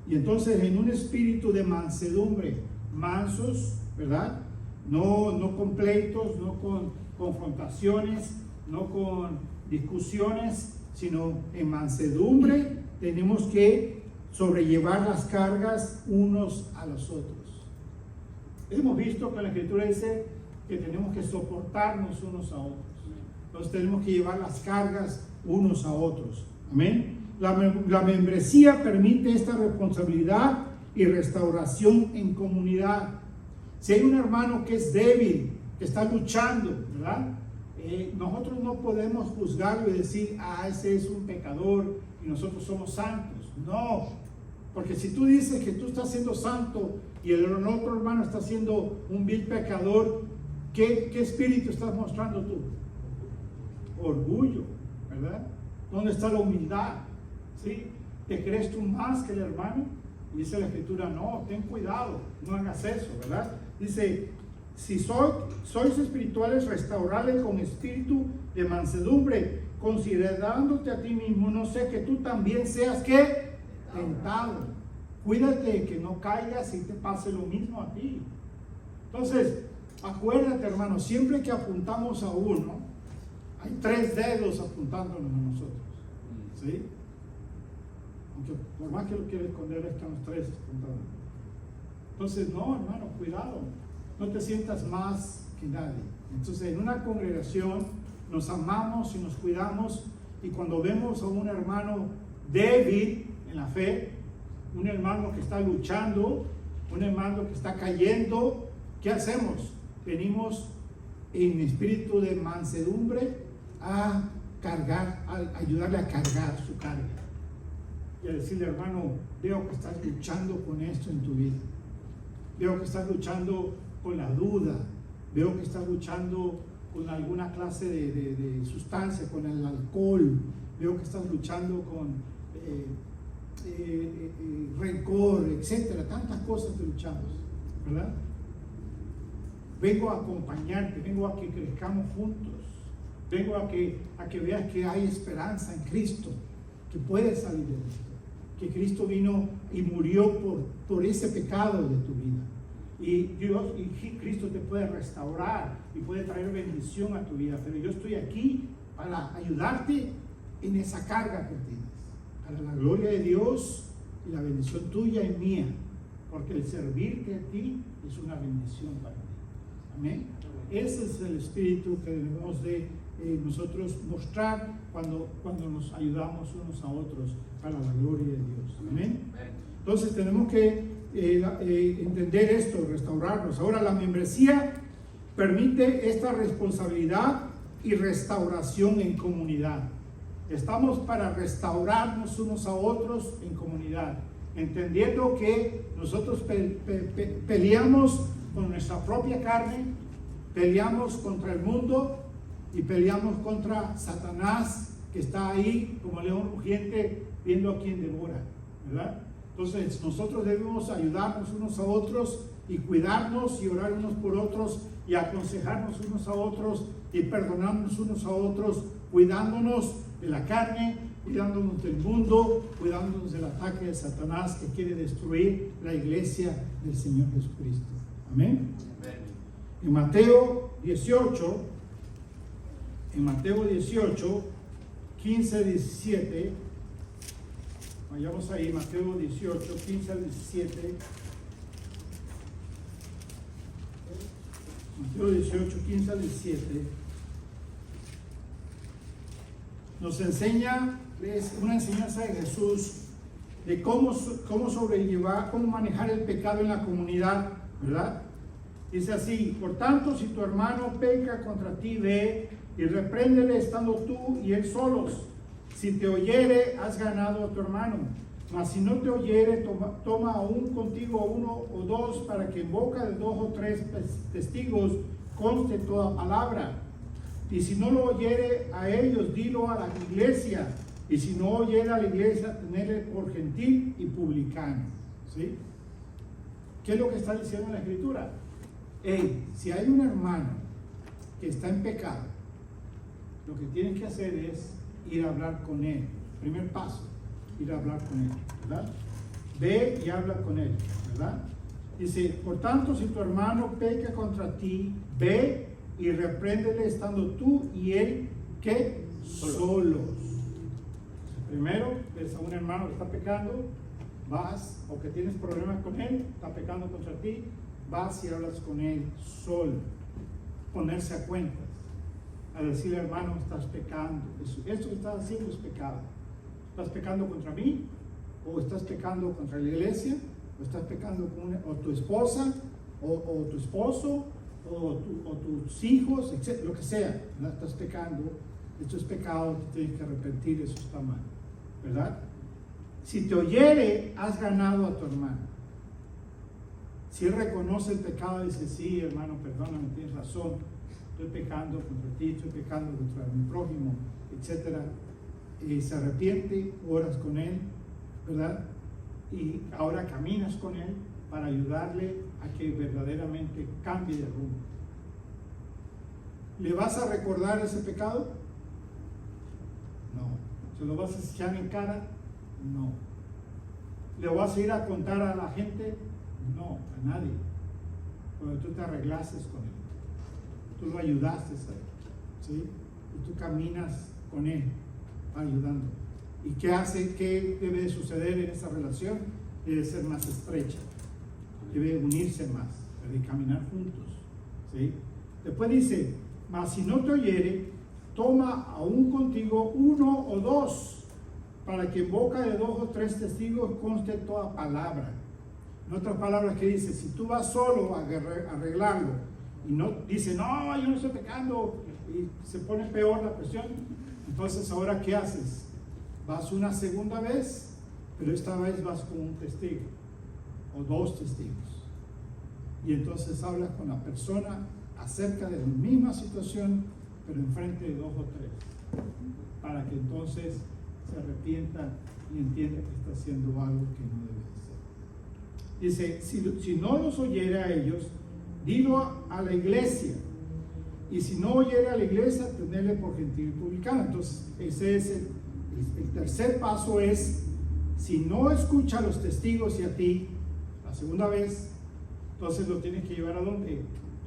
Y entonces en un espíritu de mansedumbre, mansos, ¿verdad? No con pleitos, no con confrontaciones, no con discusiones, sino en mansedumbre tenemos que sobrellevar las cargas unos a los otros. Hemos visto que la Escritura dice que tenemos que soportarnos unos a otros. Entonces tenemos que llevar las cargas unos a otros. Amén. La membresía permite esta responsabilidad y restauración en comunidad. Si hay un hermano que es débil, que está luchando, ¿verdad? Nosotros no podemos juzgarlo y decir, ese es un pecador y nosotros somos santos. No, porque si tú dices que tú estás siendo santo y el otro hermano está siendo un vil pecador, ¿qué espíritu estás mostrando tú? Orgullo, ¿verdad? ¿Dónde está la humildad? ¿Sí? ¿Te crees tú más que el hermano? Y dice la Escritura, no, ten cuidado, no hagas eso, ¿verdad? Dice, si sois espirituales, restaurarle con espíritu de mansedumbre, considerándote a ti mismo, no sé que tú también seas, ¿qué? Tentado. Cuídate de que no caigas y te pase lo mismo a ti. Entonces, acuérdate, hermano, siempre que apuntamos a uno, hay 3 dedos apuntándonos a nosotros, ¿sí? Aunque por más que lo quiera esconder, están los 3 apuntando. Entonces, no, hermano, cuidado, no te sientas más que nadie. Entonces, en una congregación nos amamos y nos cuidamos, y cuando vemos a un hermano débil en la fe, un hermano que está luchando, un hermano que está cayendo, ¿qué hacemos? Venimos en espíritu de mansedumbre a cargar, a ayudarle a cargar su carga. Y a decirle, hermano, veo que estás luchando con esto en tu vida. Veo que estás luchando con la duda. Veo que estás luchando con alguna clase de sustancia, con el alcohol. Veo que estás luchando con rencor, etcétera. Tantas cosas que luchamos, ¿verdad? Vengo a acompañarte, vengo a que crezcamos juntos. Vengo a que veas que hay esperanza en Cristo, que puedes salir de esto. Que Cristo vino y murió por ese pecado de tu vida. Y Cristo te puede restaurar y puede traer bendición a tu vida. Pero yo estoy aquí para ayudarte en esa carga que tienes. Para la gloria de Dios y la bendición tuya y mía. Porque el servirte a ti es una bendición para ti. Amén. Ese es el espíritu que debemos de nosotros mostrar cuando nos ayudamos unos a otros para la gloria de Dios. Amén. Entonces tenemos que entender esto, restaurarnos. Ahora, la membresía permite esta responsabilidad y restauración en comunidad. Estamos para restaurarnos unos a otros en comunidad, entendiendo que nosotros peleamos con nuestra propia carne, peleamos contra el mundo y peleamos contra Satanás, que está ahí como león rugiente viendo a quien devora, ¿verdad? Entonces nosotros debemos ayudarnos unos a otros y cuidarnos y orar unos por otros y aconsejarnos unos a otros y perdonarnos unos a otros, cuidándonos de la carne, cuidándonos del mundo, cuidándonos del ataque de Satanás que quiere destruir la iglesia del Señor Jesucristo. Amén. En Mateo 18, 15, 17, vayamos ahí, Mateo 18, 15 al 17. Mateo 18, 15 al 17. Nos enseña, es una enseñanza de Jesús de cómo sobrellevar, cómo manejar el pecado en la comunidad, ¿verdad? Dice así: por tanto, si tu hermano peca contra ti, ve y repréndele estando tú y él solos. Si te oyere, has ganado a tu hermano. Mas si no te oyere, toma aún contigo uno o dos, para que en boca de 2 o 3 testigos conste toda palabra. Y si no lo oyere a ellos, dilo a la iglesia. Y si no oyere a la iglesia, tenerle por gentil y publicano. ¿Sí? ¿Qué es lo que está diciendo en la Escritura? Si hay un hermano que está en pecado, lo que tienen que hacer es ir a hablar con él. Primer paso, ir a hablar con él, ¿verdad? Ve y habla con él, ¿verdad? Dice: por tanto, si tu hermano peca contra ti, ve y repréndele estando tú y él, ¿qué? Solos. Primero, ves a un hermano que está pecando, vas, o que tienes problemas con él, está pecando contra ti, vas y hablas con él solo. Ponerse a cuentas, a decirle: hermano, estás pecando, esto que estás haciendo es pecado. ¿Estás pecando contra mí? ¿O estás pecando contra la iglesia? ¿O estás pecando con o tu esposa? ¿O tu esposo? ¿O tus hijos? Etc., lo que sea, ¿verdad? Estás pecando, esto es pecado, te tienes que arrepentir, eso está mal, ¿verdad? Si te oyere, has ganado a tu hermano. Si él reconoce el pecado y dice: sí, hermano, perdóname, tienes razón, estoy pecando contra ti, estoy pecando contra mi prójimo, etc. Y se arrepiente, oras con él, ¿verdad? Y ahora caminas con él para ayudarle a que verdaderamente cambie de rumbo. ¿Le vas a recordar ese pecado? No. ¿Se lo vas a echar en cara? No. ¿Le vas a ir a contar a la gente? No, a nadie. Cuando tú te arreglaste con él, tú lo ayudaste a él, ¿sí? Y tú caminas con él, ayudando. ¿Y qué hace? ¿Qué debe de suceder en esa relación? Debe ser más estrecha. debe unirse más, debe caminar juntos, ¿sí? Después dice, mas si no te oyere, toma aún contigo 1 o 2, para que en boca de 2 o 3 testigos conste toda palabra. En otras palabras, que dice, si tú vas solo a arreglarlo y no dice, no, yo no estoy pecando, y se pone peor la cuestión, entonces ahora ¿qué haces? Vas una segunda vez, pero esta vez vas con un testigo o 2 testigos, y entonces hablas con la persona acerca de la misma situación, pero enfrente de 2 o 3, para que entonces se arrepienta y entienda que está haciendo algo que no debe hacer. Dice, si no los oyere a ellos, dilo a la iglesia, y si no oyere a la iglesia, tenerle por gentil y publicano. Entonces ese es el tercer paso, es, si no escucha a los testigos y a ti la segunda vez, entonces lo tienes que llevar ¿a dónde?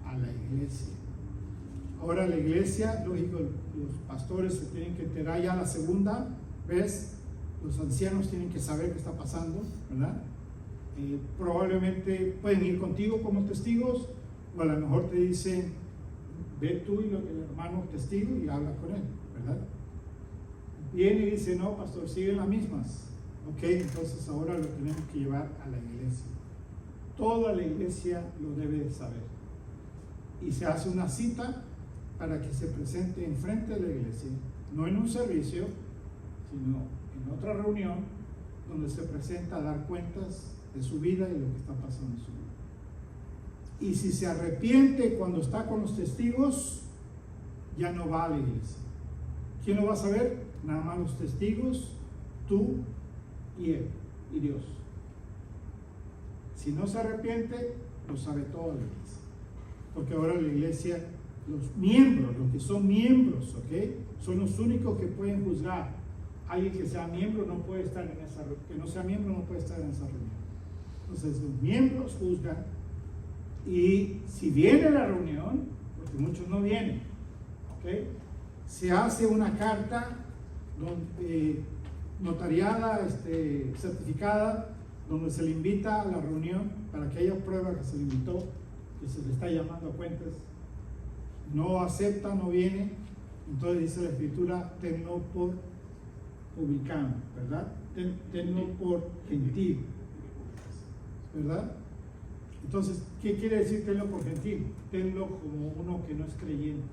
A la iglesia. Ahora la iglesia, lógico, los pastores se tienen que enterar ya la segunda vez, los ancianos tienen que saber qué está pasando, ¿verdad? Probablemente pueden ir contigo como testigos, o a lo mejor te dicen, ve tú y el hermano testigo y habla con él, ¿verdad? Viene y dice, no, pastor, siguen las mismas. Ok, entonces ahora lo tenemos que llevar a la iglesia. Toda la iglesia lo debe de saber. Y se hace una cita para que se presente enfrente de la iglesia, no en un servicio, sino en otra reunión, donde se presenta a dar cuentas de su vida y lo que está pasando en su vida. Y si se arrepiente cuando está con los testigos, ya no va a la iglesia. ¿Quién lo va a saber? Nada más los testigos, tú y él, y Dios. Si no se arrepiente, lo sabe toda la iglesia. Porque ahora la iglesia, los miembros, los que son miembros, ¿ok?, son los únicos que pueden juzgar. Alguien que sea miembro no puede estar en esa reunión, que no sea miembro no puede estar en esa reunión. Entonces los miembros juzgan, y si viene la reunión, porque muchos no vienen, ¿ok?, se hace una carta notariada, certificada, donde se le invita a la reunión para que haya prueba que se le invitó, que se le está llamando a cuentas. No acepta, no viene, entonces dice la escritura, tenlo por publicano, ¿verdad? Tenlo por gentil, ¿verdad? Entonces, ¿qué quiere decir tenlo por gentil? Tenlo como uno que no es creyente.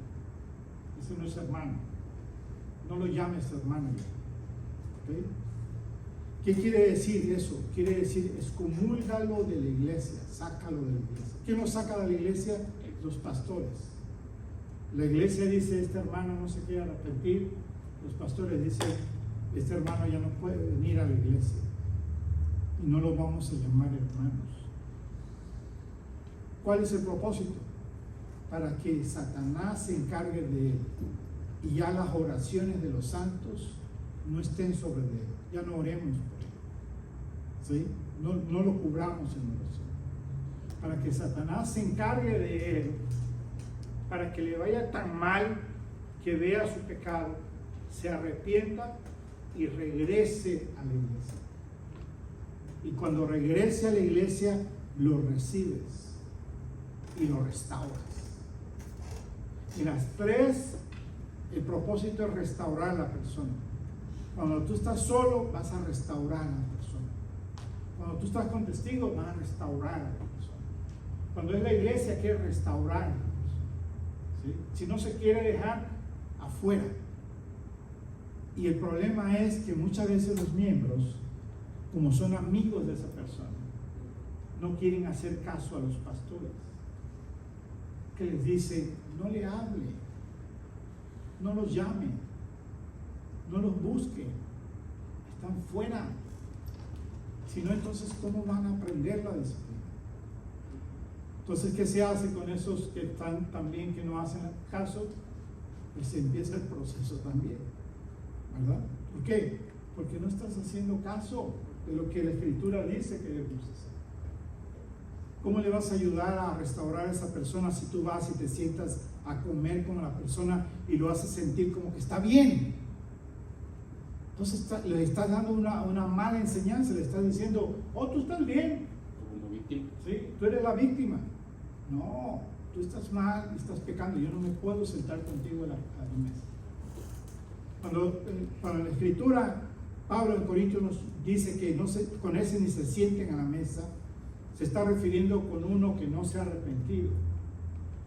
Ese no es hermano. No lo llames hermano. ¿Okay? ¿Qué quiere decir eso? Quiere decir excomúlgalo de la iglesia, sácalo de la iglesia. ¿Quién lo saca de la iglesia? Los pastores. La iglesia dice, este hermano no se quiere arrepentir. Los pastores dicen, este hermano ya no puede venir a la iglesia. Y no lo vamos a llamar hermanos. ¿Cuál es el propósito? Para que Satanás se encargue de él y ya las oraciones de los santos no estén sobre él. Ya no oremos por él, ¿sí? No lo cubramos en oración. Para que Satanás se encargue de él, para que le vaya tan mal que vea su pecado, se arrepienta y regrese a la iglesia. Y cuando regrese a la iglesia, lo recibes y lo restauras. Y las tres, el propósito es restaurar a la persona. Cuando tú estás solo, vas a restaurar a la persona. Cuando tú estás con testigos, vas a restaurar a la persona. Cuando es la iglesia, quiere restaurar a la persona, ¿sí? Si no se quiere dejar afuera. Y el problema es que muchas veces los miembros, como son amigos de esa persona, no quieren hacer caso a los pastores, que les dicen, no le hable, no los llame, no los busque, están fuera. Si no, entonces ¿cómo van a aprender la disciplina? Entonces, ¿qué se hace con esos que están también, que no hacen caso? Pues se empieza el proceso también, ¿verdad? ¿Por qué? Porque no estás haciendo caso de lo que la escritura dice que debemos hacer. ¿Cómo le vas a ayudar a restaurar a esa persona si tú vas y te sientas a comer con la persona y lo haces sentir como que está bien? Entonces le estás dando una mala enseñanza, le estás diciendo, oh, tú estás bien.
víctima.
¿Sí? Tú eres la víctima. No, tú estás mal, estás pecando. Yo no me puedo sentar contigo a la mesa. Cuando en la Escritura, Pablo en Corintios nos dice que con ese ni se sienten a la mesa, se está refiriendo con uno que no se ha arrepentido,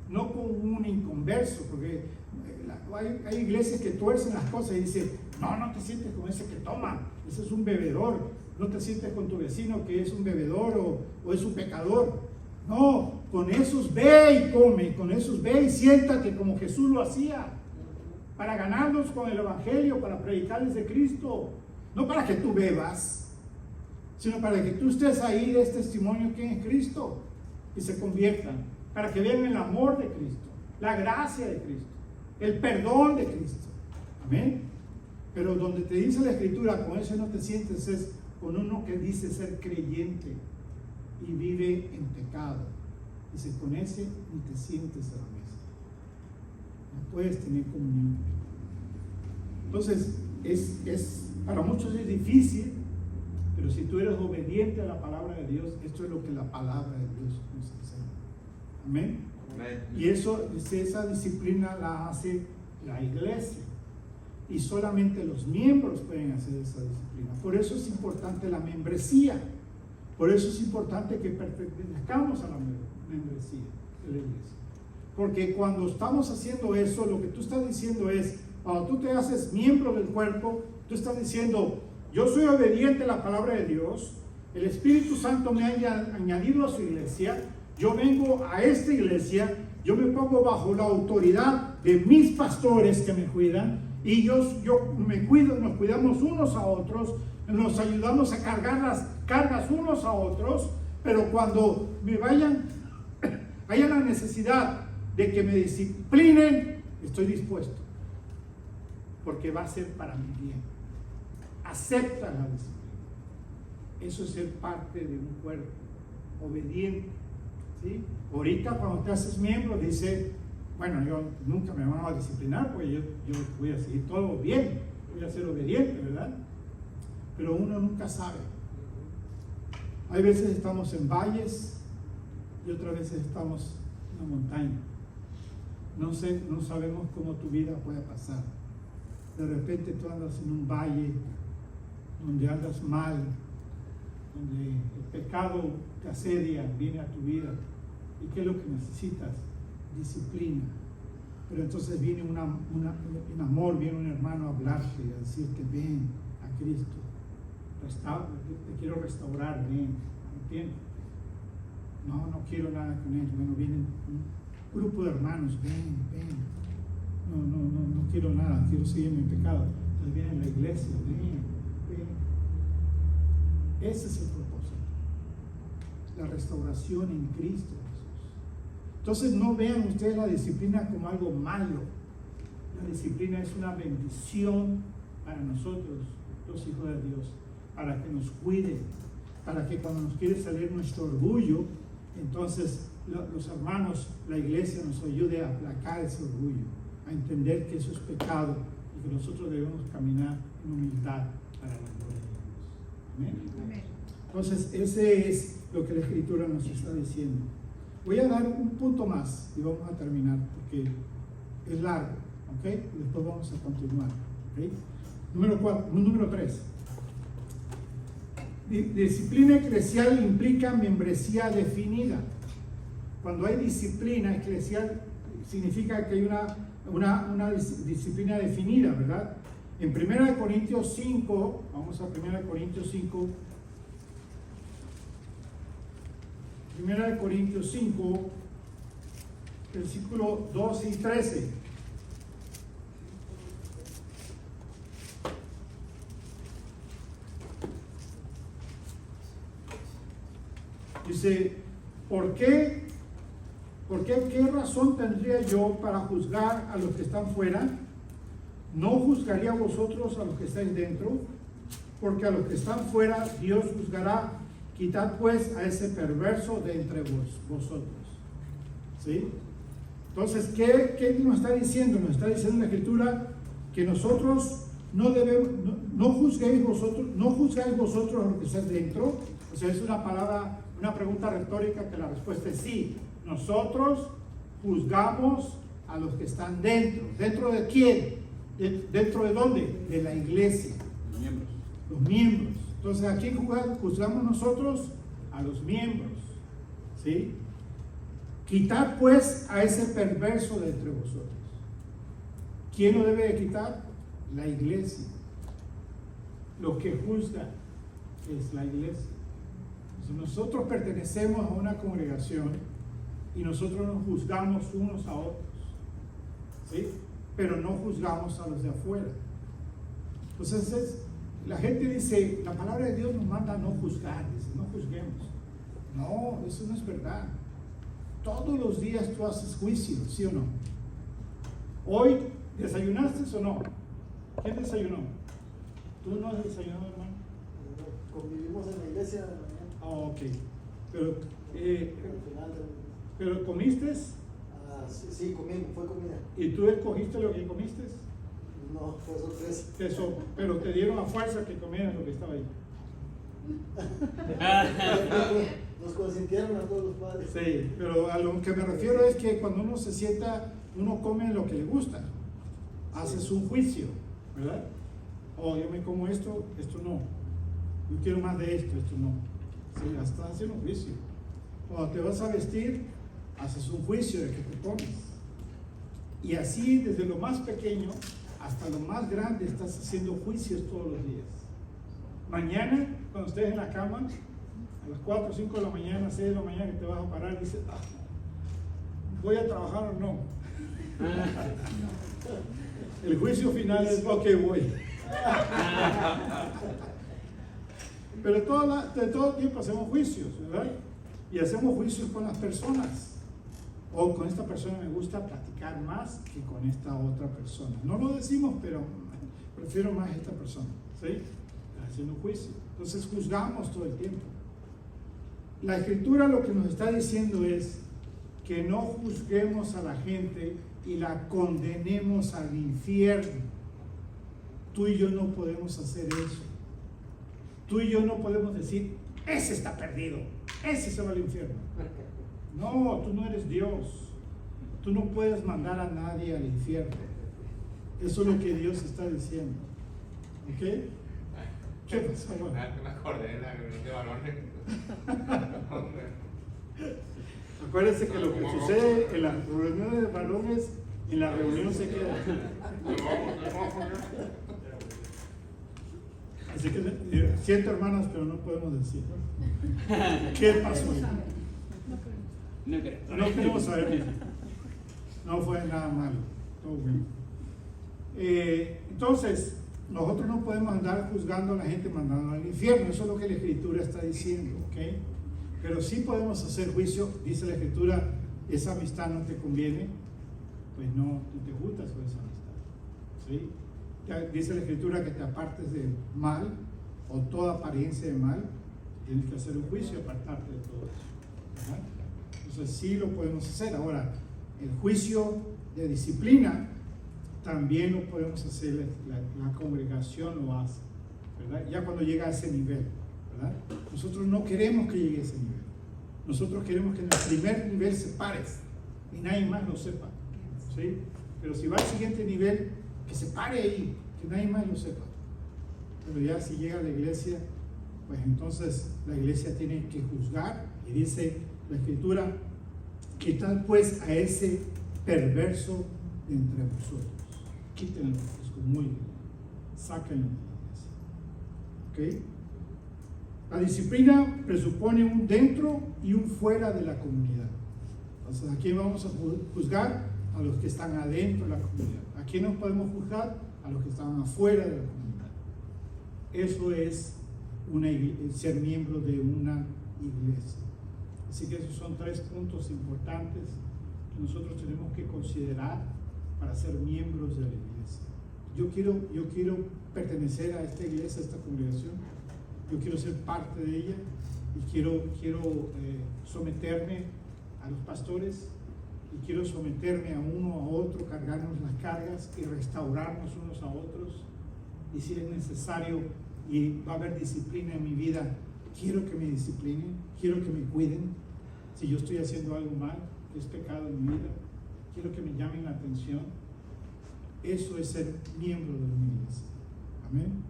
no con un inconverso, porque hay iglesias que tuercen las cosas y dicen, no te sientes con ese que toma, ese es un bebedor, no te sientes con tu vecino que es un bebedor o es un pecador. No, con esos ve y come, con esos ve y siéntate como Jesús lo hacía, para ganarlos con el Evangelio, para predicarles de Cristo, no para que tú bebas, sino para que tú estés ahí, des testimonio quién es Cristo y se conviertan, para que vean el amor de Cristo, la gracia de Cristo, el perdón de Cristo. Amén. Pero donde te dice la Escritura, con eso no te sientes, es con uno que dice ser creyente y vive en pecado. Dice, con ese ni te sientes a la mesa. No puedes tener comunión. Entonces, para muchos es difícil, pero si tú eres obediente a la palabra de Dios, esto es lo que la palabra de Dios nos enseña. Amén. Amén. Y esa disciplina la hace la iglesia. Y solamente los miembros pueden hacer esa disciplina. Por eso es importante la membresía. Por eso es importante que pertenezcamos a la membresía de la iglesia. Porque cuando estamos haciendo eso, lo que tú estás diciendo es, cuando tú te haces miembro del cuerpo, tú estás diciendo, yo soy obediente a la palabra de Dios, el Espíritu Santo me ha añadido a su iglesia, yo vengo a esta iglesia, yo me pongo bajo la autoridad de mis pastores que me cuidan, y yo me cuido, nos cuidamos unos a otros, nos ayudamos a cargar las cargas unos a otros, pero cuando haya la necesidad de que me disciplinen, estoy dispuesto, porque va a ser para mi bien. Acepta la disciplina. Eso es ser parte de un cuerpo obediente, ¿sí? Ahorita cuando te haces miembro dice, bueno, yo nunca me van a disciplinar, pues yo voy a seguir todo bien, voy a ser obediente, ¿verdad? Pero uno nunca sabe. Hay veces estamos en valles y otras veces estamos en una montaña. No sabemos cómo tu vida puede pasar. De repente tú andas en un valle donde andas mal, donde el pecado te asedia, viene a tu vida. ¿Y qué es lo que necesitas? Disciplina. Pero entonces viene un amor, viene un hermano a hablarte y a decirte, ven a Cristo, te quiero restaurar, ven, ¿entiendes? No quiero nada con él. Bueno, viene un grupo de hermanos, ven. No quiero nada, quiero seguir en mi pecado. Entonces viene la iglesia, ven. Ese es el propósito, la restauración en Cristo Jesús. Entonces no vean ustedes la disciplina como algo malo. La disciplina es una bendición para nosotros, los hijos de Dios, para que nos cuide, para que cuando nos quiere salir nuestro orgullo, entonces los hermanos, la iglesia nos ayude a aplacar ese orgullo, a entender que eso es pecado y que nosotros debemos caminar en humildad para la gloria de Dios. Amén. Amén. Entonces ese es lo que la Escritura nos está diciendo. Voy a dar un punto más y vamos a terminar porque es largo, ¿ok? Y después vamos a continuar, ¿ok? Número 3. Disciplina eclesial implica membresía definida. Cuando hay disciplina eclesial significa que hay una disciplina definida, ¿verdad? En 1 Corintios 5, vamos a 1 Corintios 5. 1 Corintios 5, versículo 12 y 13. Dice, ¿qué razón tendría yo para juzgar a los que están fuera? ¿No juzgaría a vosotros a los que estáis dentro? Porque a los que están fuera Dios juzgará. Quitad pues a ese perverso de entre vosotros. ¿Sí? Entonces, ¿qué nos está diciendo? Nos está diciendo la Escritura que nosotros no juzgáis vosotros a los que estáis dentro. O sea, es una palabra una pregunta retórica que la respuesta es sí. Nosotros juzgamos a los que están dentro. ¿Dentro de quién? ¿Dentro de dónde? De la iglesia.
Los miembros.
Los miembros. Entonces, ¿a quién juzgamos nosotros? A los miembros. ¿Sí? Quitad pues a ese perverso de entre vosotros. ¿Quién lo debe de quitar? La iglesia. Lo que juzga es la iglesia. Entonces, nosotros pertenecemos a una congregación y nosotros nos juzgamos unos a otros. ¿Sí? Pero no juzgamos a los de afuera. Entonces, la gente dice, la palabra de Dios nos manda a no juzgar, dice, no juzguemos. No, eso no es verdad. Todos los días tú haces juicio, ¿sí o no? Hoy, ¿desayunaste o no? ¿Quién desayunó? ¿Tú no has desayunado, hermano?
Convivimos en la iglesia de la mañana.
Ah, ok. Pero ¿comiste?
Sí, comí, fue comida.
¿Y tú escogiste lo que comiste?
No, fue sorpresa.
Eso, pero te dieron a fuerza que comieras lo que estaba ahí.
Nos consintieron a todos los padres.
Sí, pero a lo que me refiero es que cuando uno se sienta, uno come lo que le gusta. Haces un juicio, ¿verdad? Oh, yo me como esto no. Yo quiero más de esto no. Sí, estás haciendo un juicio. Cuando te vas a vestir, haces un juicio de que te pones. Y así, desde lo más pequeño hasta lo más grande, estás haciendo juicios todos los días. Mañana, cuando estés en la cama, a las 4 o 5 de la mañana, 6 de la mañana, que te vas a parar y dices, ¿voy a trabajar o no? El juicio final es, ok, voy. Pero de todo tiempo hacemos juicios, ¿verdad? Y hacemos juicios con las personas. O con esta persona me gusta platicar más que con esta otra persona. No lo decimos, pero prefiero más a esta persona, ¿sí? Haciendo juicio. Entonces juzgamos todo el tiempo. La Escritura lo que nos está diciendo es que no juzguemos a la gente y la condenemos al infierno. Tú y yo no podemos hacer eso. Tú y yo no podemos decir, ese está perdido, ese se va al infierno. No, tú no eres Dios. Tú no puedes mandar a nadie al infierno. Eso es lo que Dios está diciendo. ¿Ok? ¿Qué pasó?
Me acordé de la reunión de varones.
Acuérdense que lo que sucede en las reuniones de varones, en la reunión se queda. Así que siento, hermanos, pero no podemos decir. ¿Qué pasó? No queremos saber. No fue nada malo. Todo bien. Entonces, nosotros no podemos andar juzgando a la gente, mandando al infierno. Eso es lo que la Escritura está diciendo, ¿ok? Pero sí podemos hacer juicio. Dice la Escritura, esa amistad no te conviene, pues no te juntas con esa amistad, ¿sí? Dice la Escritura que te apartes del mal o toda apariencia de mal. Tienes que hacer un juicio y apartarte de todo eso, ¿verdad? Entonces sí lo podemos hacer. Ahora, el juicio de disciplina también lo podemos hacer, la congregación lo hace, ¿verdad? Ya cuando llega a ese nivel, ¿verdad? Nosotros no queremos que llegue a ese nivel. Nosotros queremos que en el primer nivel se pares y nadie más lo sepa, ¿sí? Pero si va al siguiente nivel, que se pare ahí, que nadie más lo sepa. Pero ya si llega a la iglesia, pues entonces la iglesia tiene que juzgar, y dice la Escritura, quitad pues a ese perverso de entre vosotros. Quítenlo, excomulguenlo, sáquenlo de la iglesia. ¿Ok? La disciplina presupone un dentro y un fuera de la comunidad. Entonces, ¿a quién vamos a juzgar? A los que están adentro de la comunidad. ¿A quién nos podemos juzgar? A los que están afuera de la comunidad. Eso es ser miembro de una iglesia. Así que esos son 3 puntos importantes que nosotros tenemos que considerar para ser miembros de la iglesia. Yo quiero pertenecer a esta iglesia, a esta congregación. Yo quiero ser parte de ella y quiero someterme a los pastores y quiero someterme a uno a otro, cargarnos las cargas y restaurarnos unos a otros. Y si es necesario y va a haber disciplina en mi vida, quiero que me disciplinen, quiero que me cuiden. Si yo estoy haciendo algo mal, que es pecado en mi vida, quiero que me llamen la atención. Eso es ser miembro de una iglesia. Amén.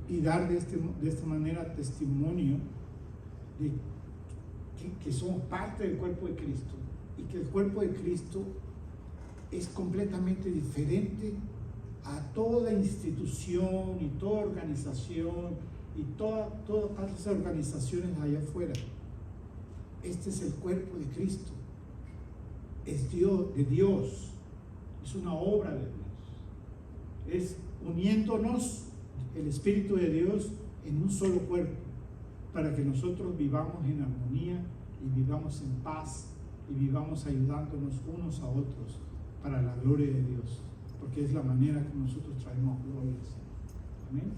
Y dar de esta manera testimonio de que somos parte del cuerpo de Cristo y que el cuerpo de Cristo es completamente diferente a toda institución y toda organización y todas esas organizaciones allá afuera. Este es el cuerpo de Cristo, es Dios, de Dios, es una obra de Dios, es uniéndonos el Espíritu de Dios en un solo cuerpo, para que nosotros vivamos en armonía y vivamos en paz y vivamos ayudándonos unos a otros para la gloria de Dios, porque es la manera que nosotros traemos gloria al Señor. Amén.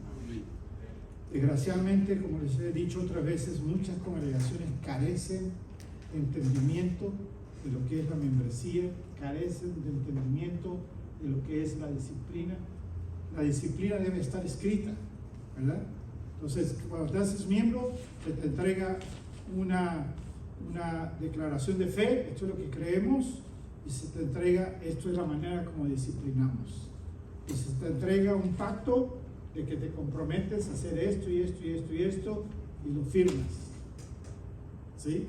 Desgraciadamente, como les he dicho otras veces, muchas congregaciones carecen de entendimiento de lo que es la membresía, carecen de entendimiento de lo que es la disciplina. La disciplina debe estar escrita, ¿verdad? Entonces, cuando te haces miembro, se te entrega una declaración de fe, esto es lo que creemos, y se te entrega, esto es la manera como disciplinamos. Y se te entrega un pacto de que te comprometes a hacer esto y esto y esto y esto, y lo firmas. ¿Sí?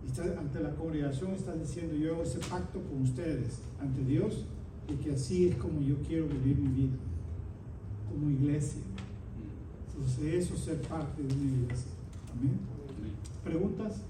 Y ante la congregación estás diciendo, yo hago ese pacto con ustedes, ante Dios, y que así es como yo quiero vivir mi vida, como iglesia. Entonces eso es ser parte de una iglesia. Amén. ¿Preguntas?